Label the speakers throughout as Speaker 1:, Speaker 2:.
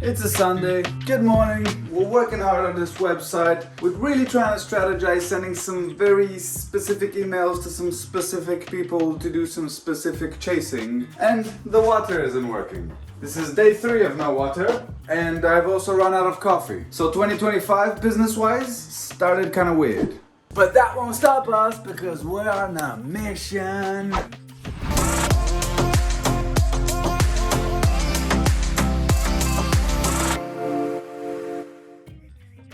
Speaker 1: It's a Sunday. Good morning. We're working hard on this website. We're really trying to strategize, sending some very specific emails to some specific people to do some specific chasing. And the water isn't working. This is day 3 of no water, and I've also run out of coffee. So 2025, business-wise, started kind of weird. But that won't stop us because we're on a mission.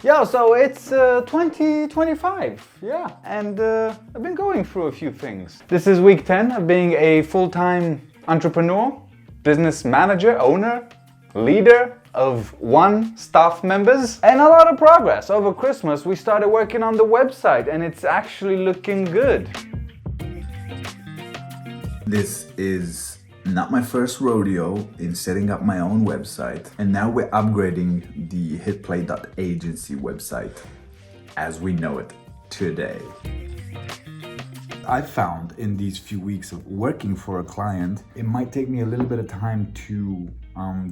Speaker 1: Yeah, so it's 2025, yeah, and I've been going through a few things. This is week 10 of being a full-time entrepreneur, business manager, owner, leader of 1 staff members, and a lot of progress. Over Christmas, we started working on the website, and it's actually looking good.
Speaker 2: This is not my first rodeo in setting up my own website, and now we're upgrading the hitplay.agency website as we know it today. I found in these few weeks of working for a client, it might take me a little bit of time to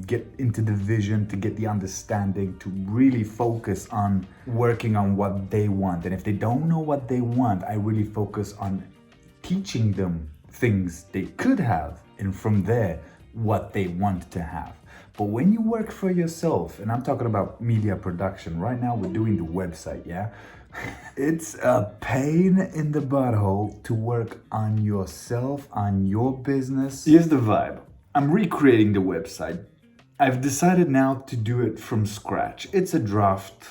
Speaker 2: get into the vision, to get the understanding, to really focus on working on what they want. And if they don't know what they want, I really focus on teaching them things they could have, and from there, what they want to have. But when you work for yourself, and I'm talking about media production, right now we're doing the website, yeah? It's a pain in the butthole to work on yourself, on your business. Here's the vibe. I'm recreating the website. I've decided now to do it from scratch. It's a draft.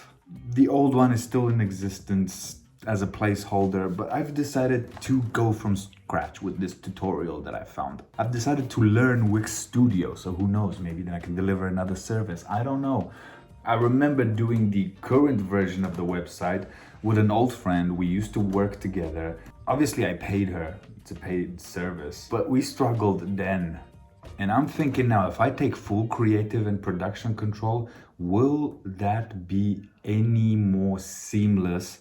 Speaker 2: The old one is still in existence as a placeholder, but I've decided to go from scratch with this tutorial that I found. I've decided to learn Wix Studio, so who knows, maybe then I can deliver another service. I don't know. I remember doing the current version of the website with an old friend. We used to work together. Obviously I paid her, it's a paid service, but we struggled then. And I'm thinking now, if I take full creative and production control, will that be any more seamless?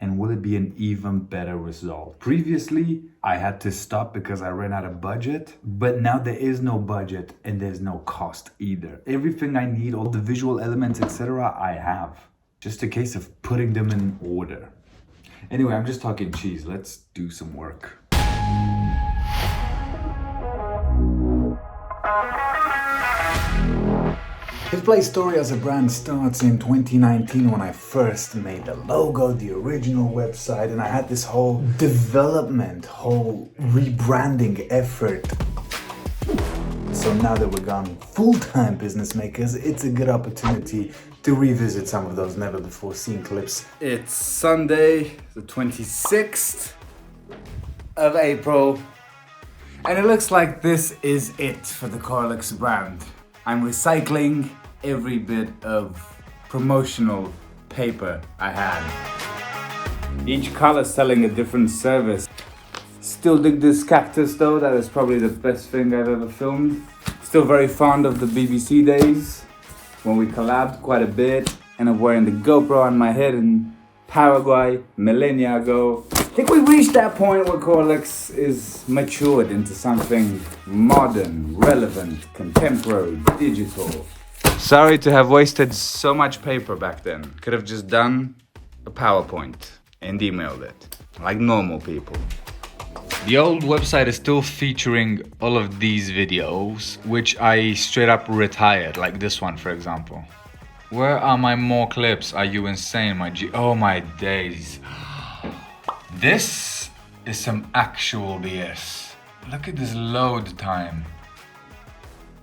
Speaker 2: And will it be an even better result? Previously, I had to stop because I ran out of budget, but now there is no budget and there's no cost either. Everything I need, all the visual elements, etc., I have. Just a case of putting them in order. Anyway, I'm just talking cheese. Let's do some work. Hitplay's story as a brand starts in 2019 when I first made the logo, the original website, and I had this whole development, whole rebranding effort. So now that we're gone full-time business makers, it's a good opportunity to revisit some of those never before seen clips.
Speaker 1: It's Sunday, the 26th of April, and it looks like this is it for the Corlix brand. I'm recycling every bit of promotional paper I had. Each color selling a different service. Still dig this cactus though, that is probably the best thing I've ever filmed. Still very fond of the BBC days, when we collabed quite a bit, and I'm wearing the GoPro on my head in Paraguay, millennia ago. I think we reached that point where Corlix is matured into something modern, relevant, contemporary, digital. Sorry to have wasted so much paper back then. Could have just done a PowerPoint and emailed it, like normal people. The old website is still featuring all of these videos, which I straight up retired, like this one for example. Where are my more clips? Are you insane, my G? Oh my days. This is some actual BS. Look at this load time.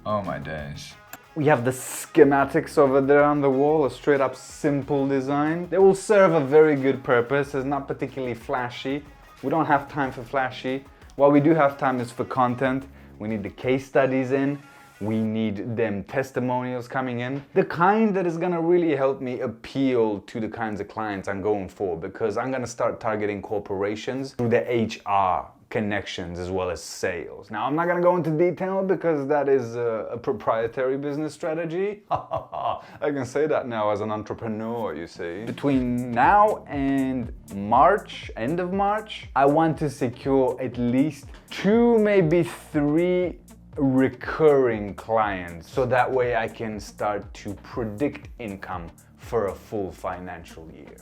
Speaker 1: Oh my days. We have the schematics over there on the wall, a straight up simple design. They will serve a very good purpose. It's not particularly flashy. We don't have time for flashy. What we do have time is for content. We need the case studies in. We need them testimonials coming in. The kind that is gonna really help me appeal to the kinds of clients I'm going for, because I'm gonna start targeting corporations through the HR connections as well as sales. Now, I'm not gonna go into detail because that is a proprietary business strategy. I can say that now as an entrepreneur, you see. Between now and March, end of March, I want to secure at least 2, maybe 3 recurring clients, so that way I can start to predict income for a full financial year.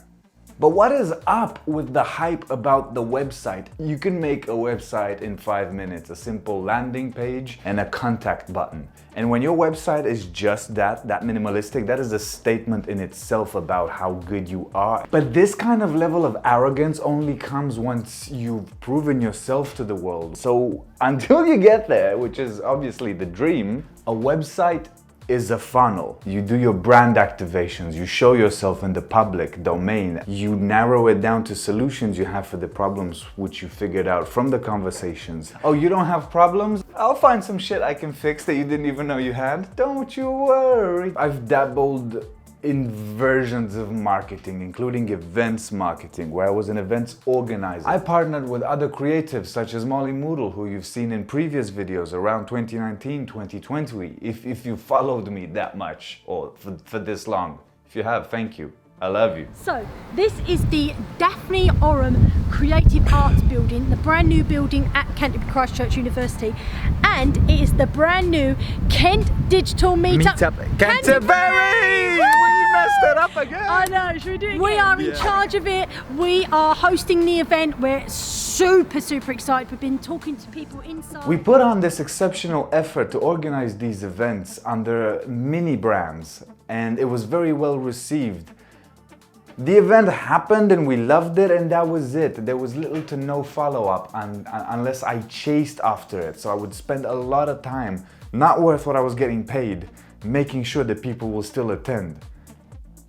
Speaker 1: But what is up with the hype about the website? You can make a website in 5 minutes, a simple landing page and a contact button. And when your website is just that minimalistic, that is a statement in itself about how good you are. But this kind of level of arrogance only comes once you've proven yourself to the world. So until you get there, which is obviously the dream, a website is a funnel. You do your brand activations, you show yourself in the public domain, you narrow it down to solutions you have for the problems which you figured out from the conversations. Oh, you don't have problems? I'll find some shit I can fix that you didn't even know you had. Don't you worry. I've dabbled in versions of marketing, including events marketing, where I was an events organizer. I partnered with other creatives such as Molly Moodle, who you've seen in previous videos around 2019, 2020, if you followed me that much, or for this long. If you have, thank you. I love you.
Speaker 3: So, this is the Daphne Oram Creative Arts Building, the brand new building at Canterbury Christchurch University, and it is the brand new Kent Digital Meetup.
Speaker 1: Canterbury! We messed it up again!
Speaker 3: I know, should we do it again? We are in charge of it, we are hosting the event, we're super excited, we've been talking to people inside.
Speaker 1: We put on this exceptional effort to organize these events under mini brands, and it was very well received. The event happened and we loved it, and that was it. There was little to no follow-up unless I chased after it. So I would spend a lot of time, not worth what I was getting paid, making sure that people will still attend.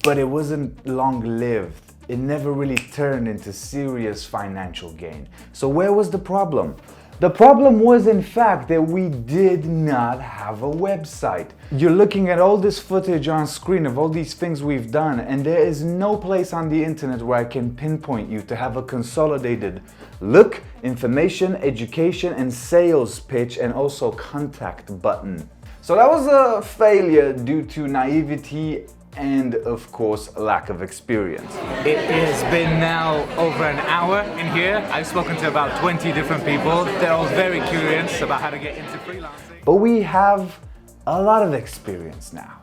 Speaker 1: But it wasn't long-lived. It never really turned into serious financial gain. So where was the problem? The problem was, in fact, that we did not have a website. You're looking at all this footage on screen of all these things we've done, and there is no place on the internet where I can pinpoint you to have a consolidated look, information, education, and sales pitch, and also contact button. So that was a failure due to naivety and, of course, lack of experience.
Speaker 4: It has been now over an hour in here. I've spoken to about 20 different people. They're all very curious about how to get into freelancing.
Speaker 1: But we have a lot of experience now.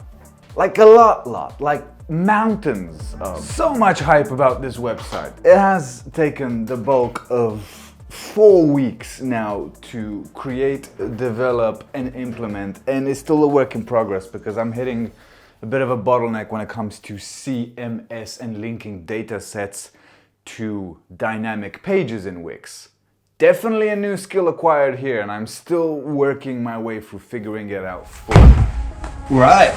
Speaker 1: Like a lot, like mountains of so much hype about this website. It has taken the bulk of 4 weeks now to create, develop, and implement, and it's still a work in progress because I'm hitting a bit of a bottleneck when it comes to CMS and linking data sets to dynamic pages in Wix. Definitely a new skill acquired here, and I'm still working my way through figuring it out fully.
Speaker 2: Right.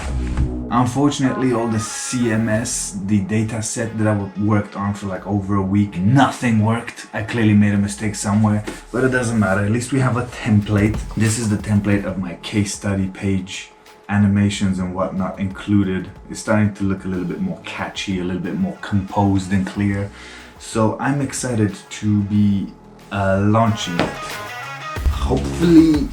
Speaker 2: Unfortunately, all the CMS, the data set that I worked on for like over a week, nothing worked. I clearly made a mistake somewhere, but it doesn't matter. At least we have a template. This is the template of my case study page. Animations and whatnot included. It's starting to look a little bit more catchy, a little bit more composed and clear. So I'm excited to be launching it. Hopefully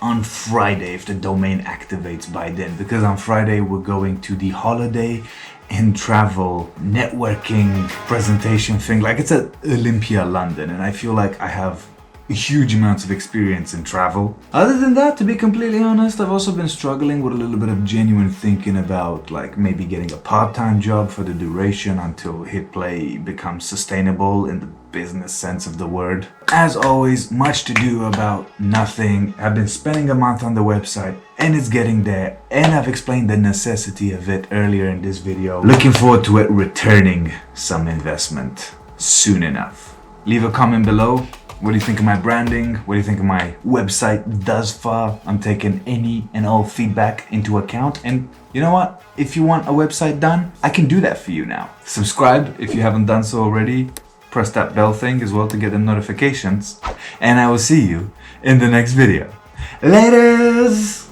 Speaker 2: on Friday, if the domain activates by then, because on Friday we're going to the holiday and travel networking presentation thing. Like, it's at Olympia London, and I feel like I have huge amounts of experience in travel. Other than that, to be completely honest, I've also been struggling with a little bit of genuine thinking about like maybe getting a part-time job for the duration until HitPlay becomes sustainable in the business sense of the word. As always, much to do about nothing. I've been spending a month on the website and it's getting there, and I've explained the necessity of it earlier in this video. Looking forward to it returning some investment soon enough. Leave a comment below. What do you think of my branding? What do you think of my website thus far? I'm taking any and all feedback into account. And you know what? If you want a website done, I can do that for you now. Subscribe if you haven't done so already. Press that bell thing as well to get the notifications. And I will see you in the next video. Laters!